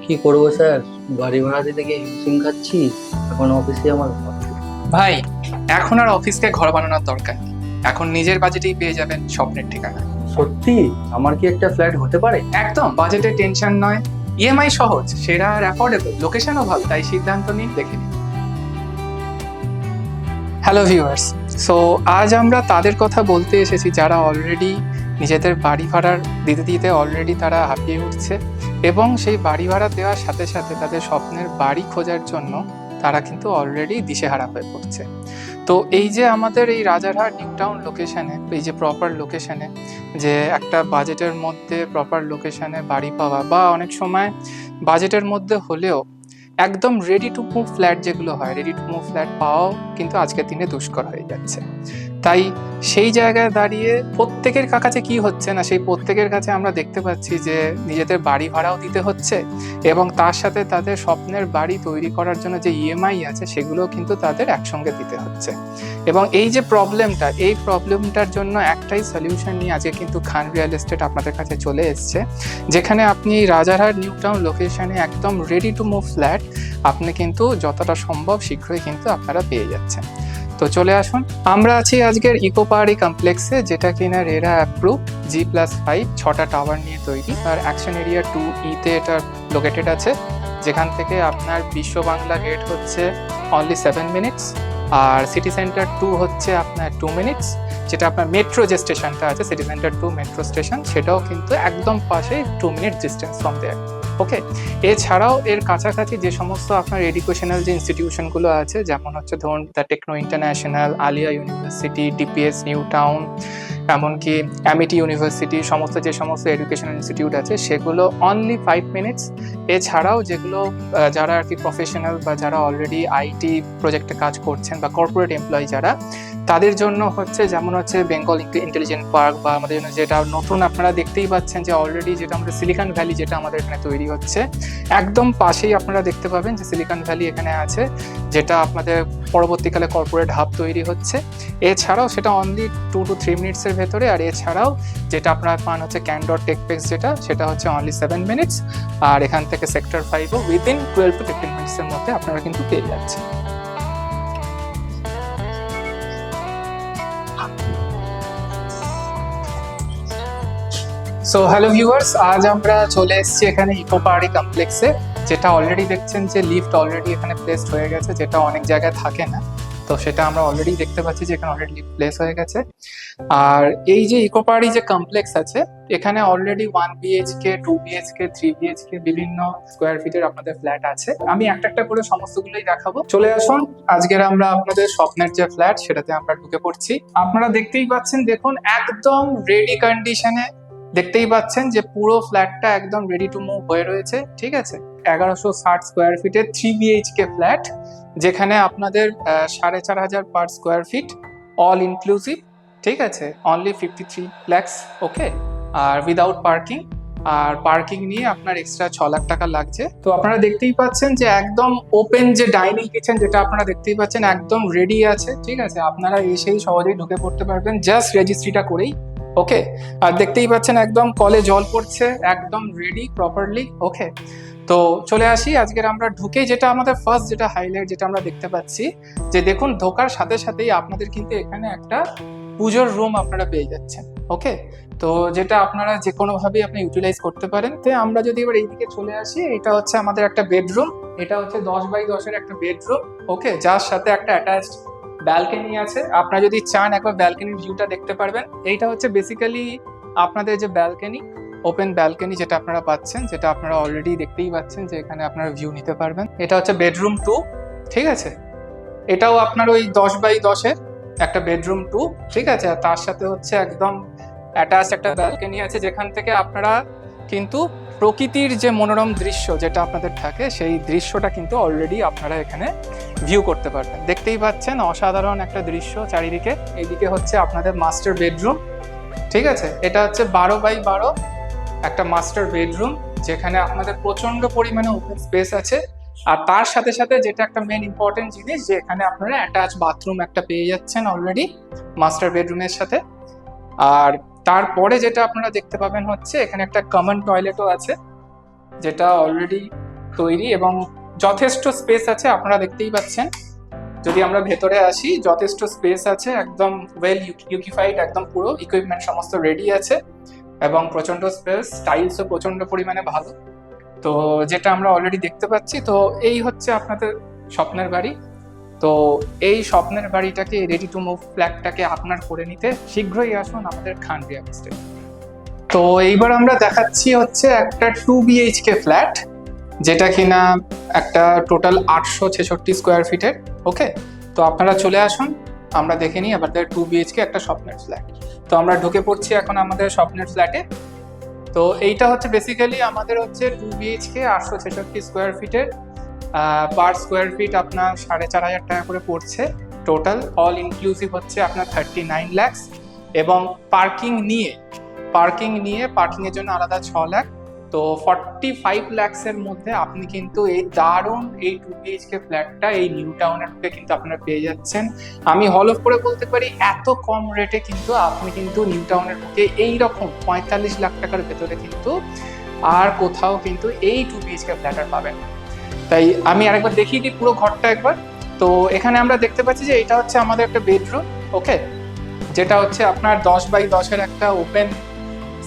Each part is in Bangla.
কি করবো স্যার, বাড়ি ভাড়া দিতে গিয়ে হিমশিম খাচ্ছি। এখন অফিসে আমার ভাই, এখন আর অফিসকে ঘর বানানোর দরকার নেই। এখন নিজের বাজেটেই পেয়ে যাবেন স্বপ্নের ঠিকানা। সত্যি আমার কি একটা ফ্ল্যাট হতে পারে? একদম বাজেটের টেনশন নয়, ইএমআই সহজ, সেরা আর অ্যাফোর্ডেবল, লোকেশনও ভালো, তাই সিদ্ধান্ত নিন, দেখে নিন। হ্যালো ভিউয়ার্স, সো আজ আমরা তাদের কথা বলতে এসেছি যারা অলরেডি নিজেদের বাড়ি ভাড়ার দিতে দিতে অলরেডি তারা হাঁপিয়ে উঠছে, এবং সেই বাড়ি ভাড়া দেওয়ার সাথে সাথে তাদের স্বপ্নের বাড়ি খোঁজার জন্য তারা কিন্তু অলরেডি দিশেহারা হয়ে পড়ছে। তো এই যে আমাদের এই রাজারহাট নিউ টাউন লোকেশনে, এই যে প্রপার লোকেশনে, যে একটা বাজেটের মধ্যে প্রপার লোকেশনে বাড়ি পাওয়া, বা অনেক সময় বাজেটের মধ্যে হলেও একদম রেডি টু মুভ ফ্ল্যাট যেগুলো হয়, রেডি টু মুভ ফ্ল্যাট পাওয়াও কিন্তু আজকের দিনে দুষ্কর হয়ে যাচ্ছে। তাই সেই জায়গায় দাঁড়িয়ে প্রত্যেকের কাছে কি হচ্ছে না, সেই প্রত্যেকের কাছে আমরা দেখতে পাচ্ছি যে নিজেদের বাড়ি ভাড়াও দিতে হচ্ছে, এবং তার সাথে তাদের স্বপ্নের বাড়ি তৈরি করার জন্য যে ইএমআই আছে সেগুলোও কিন্তু তাদের একসঙ্গে দিতে হচ্ছে। এবং এই যে প্রবলেমটা, এই প্রবলেমটার জন্য একটাই সলিউশন নিয়ে আজকে কিন্তু খান রিয়েল এস্টেট আপনাদের কাছে চলে এসছে, যেখানে আপনি রাজারহাট নিউ টাউন লোকেশনে একদম রেডি টু মুভ ফ্ল্যাট আপনি কিন্তু যতটা সম্ভব শীঘ্রই কিন্তু আপনারা পেয়ে যাচ্ছেন। তো চলে আসুন, আমরা আছি আজকের ইকো পাহাড়ি কমপ্লেক্সে, যেটা কিনা রেরা অ্যাপ্রুভ, G+5 6টা টাওয়ার নিয়ে তৈরি। আর অ্যাকশন এরিয়া 2E-তে এটা লোকেটেড আছে, যেখান থেকে আপনার বিশ্ব বাংলা গেট হচ্ছে অনলি 7 মিনিটস, আর সিটি সেন্টার 2 হচ্ছে আপনার 2 মিনিটস, যেটা আপনার মেট্রো যে স্টেশনটা আছে সিটি সেন্টার 2 মেট্রো স্টেশন, সেটাও কিন্তু একদম পাশে 2 মিনিট ডিস্টেন্স ফ্রম দেয়ার। ওকে, এছাড়াও এর কাছাকাছি যে সমস্ত আপনার এডুকেশনাল যে ইনস্টিটিউশনগুলো আছে, যেমন হচ্ছে ধরুন the Techno International, Aliah university, DPS New Town, এমনকি অ্যামিটি ইউনিভার্সিটি, সমস্ত যে সমস্ত এডুকেশনাল ইনস্টিটিউট আছে সেগুলো অনলি 5 মিনিটস। এছাড়াও যেগুলো যারা আর কি প্রফেশনাল বা যারা অলরেডি আইটি প্রজেক্টে কাজ করছেন বা কর্পোরেট এমপ্লয়ি যারা, তাদের জন্য হচ্ছে যেমন হচ্ছে বেঙ্গল ইন্টেলিজেন্ট পার্ক, বা আমাদের জন্য যেটা নতুন আপনারা দেখতেই পাচ্ছেন যে অলরেডি যেটা আমাদের সিলিকন ভ্যালি যেটা আমাদের এখানে তৈরি হচ্ছে, একদম পাশেই আপনারা দেখতে পাবেন যে সিলিকন ভ্যালি এখানে আছে, যেটা আপনাদের পরবর্তীকালে কর্পোরেট হাব তৈরি হচ্ছে। এছাড়াও সেটা অনলি 2 to 3 মিনিটসের ভেতরে। আর এছাড়াও যেটা আপনারা পান হচ্ছে ক্যান্ডর টেকপেক্স, সেটা হচ্ছে অনলি 7 মিনিটস। আর এখান থেকে সেক্টর 5ও উইদিন 12 to 15 মিনিটসের মধ্যে আপনারা কিন্তু পেয়ে যাচ্ছেন। সো হ্যালো ভিউয়ার্স, আজ আমরা চলে এসেছি এখানে ইকো পাহাড়ি কমপ্লেক্সে, যেটা অলরেডি দেখছেন যে লিফট অলরেডি এখানে প্লেসড হয়ে গেছে, যেটা অনেক জায়গায় থাকে না। তো সেটা আমরা অলরেডি দেখতে পাচ্ছি যে এখানে অলরেডি লিফট প্লেস হয়ে গেছে। আর এই যে ইকো পাহাড়ি যে কমপ্লেক্স আছে, এখানে অলরেডি 1 বিএইচকে, 2 বিএইচকে, 3 বিএইচকে বিভিন্ন স্কোয়ার ফিটের আপনাদের ফ্ল্যাট আছে। আমি একটা একটা করে সমস্তগুলোই দেখাবো। চলে আসুন, আজকের আমরা আপনাদের স্বপ্নের যে ফ্ল্যাট সেটাতে আমরা ঢুকে পড়ছি। আপনারা দেখতেই পাচ্ছেন, দেখুন একদম রেডি কন্ডিশনে দেখতেই পাচ্ছেন যে পুরো ফ্ল্যাটটা একদম রেডি টু মুভ হয়ে রয়েছে। ঠিক আছে, 1160 স্কোয়ার ফিটের 3 বিএইচকে ফ্ল্যাট, যেখানে আপনাদের 4,500 per square feet, all inclusive. ঠিক আছে, অনলি 53 lakhs। ওকে, আর উইদাউট পার্কিং, আর পার্কিং নিয়ে আপনার এক্সট্রা 6 লাখ টাকা লাগছে। তো আপনারা দেখতেই পাচ্ছেন যে একদম ওপেন যে ডাইনিং কিচেন, যেটা আপনারা দেখতেই পাচ্ছেন একদম রেডি আছে। ঠিক আছে, আপনারা এসেই সহজেই ঢুকে পড়তে পারবেন জাস্ট রেজিস্ট্রিটা করেই। ওকে, আর দেখতেই পাচ্ছেন একদম কলে জল পড়ছে, একদম রেডি প্রপারলি। ওকে, তো চলে আসি আজকের আমরা ঢুকে, যেটা আমাদের ফার্স্ট যেটা হাইলাইট যেটা আমরা দেখতে পাচ্ছি, যে দেখুন ঢোকার সাথে সাথেই আপনাদের কিন্তু এখানে একটা পুজোর রুম আপনারা পেয়ে যাচ্ছেন। ওকে, তো যেটা আপনারা যে কোনো ভাবেই আপনি ইউটিলাইজ করতে পারেন। তো আমরা যদি এবার এইদিকে চলে আসি, এটা হচ্ছে আমাদের একটা বেডরুম, এটা হচ্ছে 10x10 একটা বেডরুম। ওকে, যার সাথে একটা অ্যাটাচড ব্যালকনি আছে। আপনারা যদি চান একবার ব্যালকনির ভিউটা দেখতে পারবেন। এইটা হচ্ছে বেসিক্যালি আপনাদের যে ব্যালকনি, ওপেন ব্যালকনি যেটা আপনারা পাচ্ছেন, যেটা আপনারা অলরেডি দেখতেই পাচ্ছেন যে এখানে আপনারা ভিউ নিতে পারবেন। এটা হচ্ছে বেডরুম 2। ঠিক আছে, এটাও আপনার ওই 10x10 একটা বেডরুম 2। ঠিক আছে, আর তার সাথে হচ্ছে একদম অ্যাটাচ একটা ব্যালকনি আছে, যেখান থেকে আপনারা কিন্তু প্রকৃতির যে মনোরম দৃশ্য যেটা আপনাদের থাকে, সেই দৃশ্যটা কিন্তু অলরেডি আপনারা এখানে ভিউ করতে পারবেন। দেখতেই পাচ্ছেন অসাধারণ একটা দৃশ্য চারিদিকে। এইদিকে হচ্ছে আপনাদের মাস্টার বেডরুম। ঠিক আছে, এটা হচ্ছে 12x12 একটা মাস্টার বেডরুম, যেখানে আপনাদের প্রচন্ড পরিমাণে ওপেন স্পেস আছে। আর তার সাথে সাথে যেটা একটা মেন ইম্পর্টেন্ট জিনিস, যে এখানে আপনারা অ্যাটাচ বাথরুম একটা পেয়ে যাচ্ছেন অলরেডি মাস্টার বেডরুমের সাথে। আর তারপরে যেটা আপনারা দেখতে পাবেন হচ্ছে এখানে একটা কমন টয়লেটও আছে, যেটা অলরেডি তৈরি এবং যথেষ্ট স্পেস আছে, আপনারা দেখতেই পাচ্ছেন। যদি আমরা ভেতরে আসি, যথেষ্ট স্পেস আছে, একদম ওয়েল ইউকিফাইড, একদম পুরো ইকুইপমেন্ট সমস্ত রেডি আছে এবং প্রচন্ড স্পেস, টাইলসও প্রচন্ড পরিমাণে ভালো। তো যেটা আমরা অলরেডি দেখতে পাচ্ছি, তো এই হচ্ছে আপনাদের স্বপ্নের বাড়ি। তো এই স্বপ্নের বাড়িটাকে, রেডি টু মুভ ফ্ল্যাটটাকে আপনার করে নিতে শীঘ্রই আসুন আমাদের খান রিয়েল এস্টেট। তো এইবার আমরা দেখাচ্ছি হচ্ছে একটা 2 BHK ফ্ল্যাট, যেটা কিনা একটা টোটাল 866 স্কোয়ার ফিটের। ওকে, তো আপনারা চলে আসুন, আমরা দেখে নিই আমাদের 2 BHK একটা স্বপ্নের ফ্ল্যাট। তো আমরা ঢুকে পড়ছি এখন আমাদের স্বপ্নের ফ্ল্যাটে। তো এইটা হচ্ছে বেসিক্যালি আমাদের হচ্ছে 2 BHK 866 স্কোয়ার ফিটের। পার স্কোয়ার ফিট আপনার 4,500 টাকা করে পড়ছে। টোটাল অল ইনক্লুসিভ হচ্ছে আপনার 39 লাখ, এবং পার্কিং নিয়ে পার্কিংয়ের জন্য আলাদা 6 লাখ। তো 45 লাখসের মধ্যে আপনি কিন্তু এই দারুণ এই 2 BHK ফ্ল্যাটটা এই নিউ টাউনের মধ্যে কিন্তু আপনারা পেয়ে যাচ্ছেন। আমি হল অফ করে বলতে পারি, এত কম রেটে কিন্তু আপনি কিন্তু নিউ টাউনের মধ্যে এইরকম 45 লাখ টাকার ভেতরে কিন্তু আর কোথাও কিন্তু এই 2 BHK ফ্ল্যাট আর পাবেন। তাই আমি আরেকবার দেখিয়ে দিই পুরো ঘরটা একবার। তো এখানে আমরা দেখতে পাচ্ছি যে এটা হচ্ছে আমাদের একটা বেডরুম। ওকে, যেটা হচ্ছে আপনার 10x10 একটা ওপেন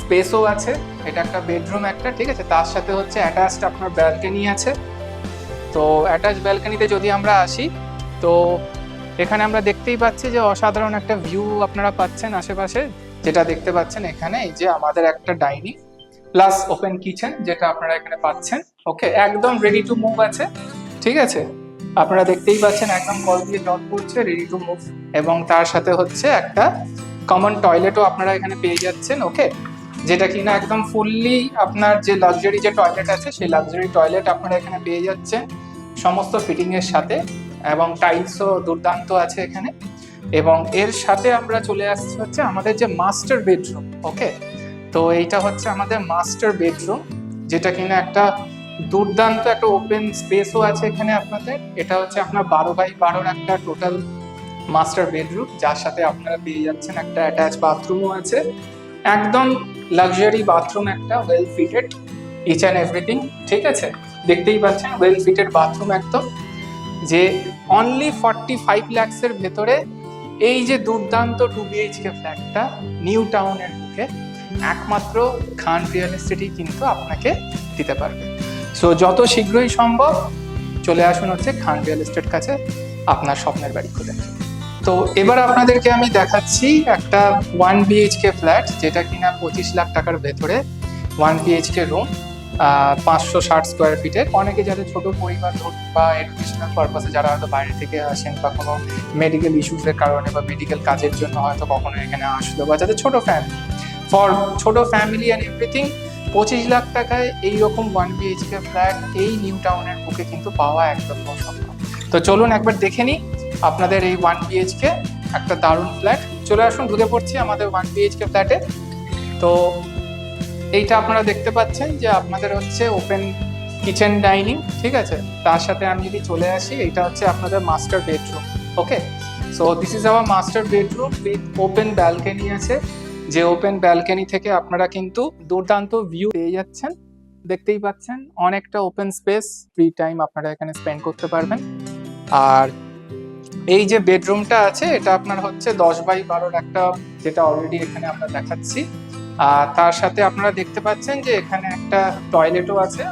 স্পেসও আছে। এটা একটা বেডরুম একটা, ঠিক আছে। তার সাথে হচ্ছে অ্যাটাচড আপনার ব্যালকনি আছে। তো অ্যাটাচ ব্যালকনিতে যদি আমরা আসি, তো এখানে আমরা দেখতেই পাচ্ছি যে অসাধারণ একটা ভিউ আপনারা পাচ্ছেন আশেপাশে। যেটা দেখতে পাচ্ছেন এখানে, এই যে আমাদের একটা ডাইনিং প্লাস ওপেন কিচেন, যেটা আপনারা এখানে পাচ্ছেন। ওকে, একদম রেডি টু মুভ আছে, ঠিক আছে। আপনারা দেখতেই পাচ্ছেন একদম কল দিয়ে জল পড়ছে, রেডি টু মুভ। এবং তার সাথে হচ্ছে একটা কমন টয়লেটও আপনারা এখানে পেয়ে যাচ্ছেন। ওকে, যেটা কিনা একদম ফুললি আপনার যে লাক্সারি যে টয়লেট আছে, সেই লাক্সারি টয়লেট আপনারা এখানে পেয়ে যাচ্ছেন সমস্ত ফিটিং এর সাথে, এবং টাইলসও দুর্দান্ত আছে এখানে। এবং এর সাথে আমরা চলে আসছি হচ্ছে আমাদের যে মাস্টার বেডরুম। ওকে, তো এইটা হচ্ছে আমাদের মাস্টার বেডরুম, যেটা কিনা একটা দুর্দান্ত একটা ওপেন স্পেসও আছে এখানে আপনাদের। এটা হচ্ছে আপনার 12x12 একটা টোটাল মাস্টার বেডরুম, যার সাথে আপনারা পেয়ে যাচ্ছেন একটা অ্যাটাচ বাথরুমও আছে। একদম লাক্সারি বাথরুম, একটা well fitted each and everything, ঠিক আছে। দেখতেই পাচ্ছেন ওয়েল ফিটেড বাথরুম একদম, যে অনলি 45 লাখসের ভেতরে এই যে দুর্দান্ত 2 BHK ফ্ল্যাটটা নিউ টাউনের বুকে একমাত্র খান রিয়েল এস্টেটই কিন্তু আপনাকে দিতে পারবে। সো যত শীঘ্রই সম্ভব চলে আসুন হচ্ছে খান রিয়েল এস্টেট কাছে আপনার স্বপ্নের বাড়ি খুঁজে। তো এবার আপনাদেরকে আমি দেখাচ্ছি একটা 1 BHK ফ্ল্যাট, যেটা কিনা 25 লাখ টাকার ভেতরে 1 BHK রুম, 560 স্কোয়ার ফিটের। অনেকে যাদের ছোট পরিবার ধরুন বা এডুকেশনাল পারপাসে যারা হয়তো বাইরে থেকে আসেন, বা কোনো মেডিকেল ইস্যুসের কারণে বা মেডিকেল কাজের জন্য হয়তো কখনো এখানে আসলো, বা যাদের ছোট ফ্যামিলি অ্যান্ড এভরিথিং, 25 লাখ টাকায় এইরকম 1 BHK ফ্ল্যাট এই নিউ টাউনের বুকে কিন্তু পাওয়া একদম অসম্ভব। তো চলুন একবার দেখে নিই আপনাদের এই 1 BHK একটা দারুণ ফ্ল্যাট। চলে আসুন, ঢুকে পড়ছি আমাদের 1 BHK ফ্ল্যাটে। তো এইটা আপনারা দেখতে পাচ্ছেন যে আপনাদের হচ্ছে ওপেন কিচেন ডাইনিং, ঠিক আছে। তার সাথে আমি যদি চলে আসি, এইটা হচ্ছে আপনাদের master bedroom. Okay, so this is our master bedroom with open balcony আছে, যে ওপেন ব্যালকনি থেকে আপনারা কিন্তু দুর্দান্ত ভিউ পেয়ে যাচ্ছেন। দেখতেই পাচ্ছেন অনেকটা ওপেন স্পেস, ফ্রি টাইম আপনারা এখানে স্পেন্ড করতে পারবেন। আর এই যে বেডরুমটা আছে, এটা আপনার হচ্ছে 10x12 একটা, যেটা অলরেডি এখানে আমরা দেখাচ্ছি। আর তার সাথে আপনারা দেখতে পাচ্ছেন যে এখানে একটা টয়লেটও আছে,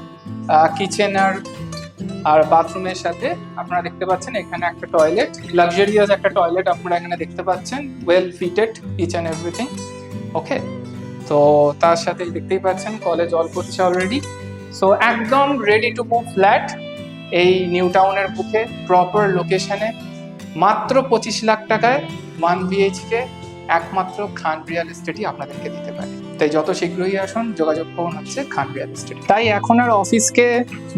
কিচেন আর বাথরুমের সাথে আপনারা দেখতে পাচ্ছেন এখানে একটা টয়লেট, লাক্সারিয়াস একটা টয়লেট আপনারা এখানে দেখতে পাচ্ছেন, well fitted each and everything. Okay, তো তার সাথে দেখতেই পাচ্ছেন কলে জল পড়ছে অলরেডি। সো একদম রেডি টু মুভ ফ্ল্যাট এই নিউ টাউনের বুকে, প্রপার লোকেশনে, মাত্র 25 লাখ টাকায় 1 BHK একমাত্র খান রিয়েল এস্টেটই আপনাদেরকে দিতে পারে। তাই যত শীঘ্রই আসুন, যোগাযোগ করুন হচ্ছে খান রিয়েল এস্টেট। তাই এখন আর অফিসকে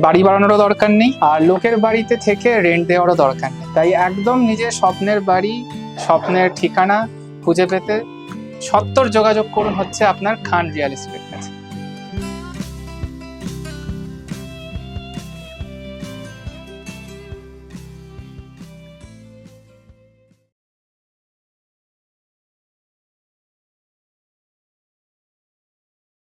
বাড়ি বাড়ানোরও দরকার নেই, আর লোকের বাড়িতে থেকে রেন্ট দেওয়ারও দরকার নেই। তাই একদম নিজের স্বপ্নের বাড়ি, স্বপ্নের ঠিকানা খুঁজে পেতে সত্বর যোগাযোগ করুন হচ্ছে আপনার খান রিয়েল এস্টেট কাছে।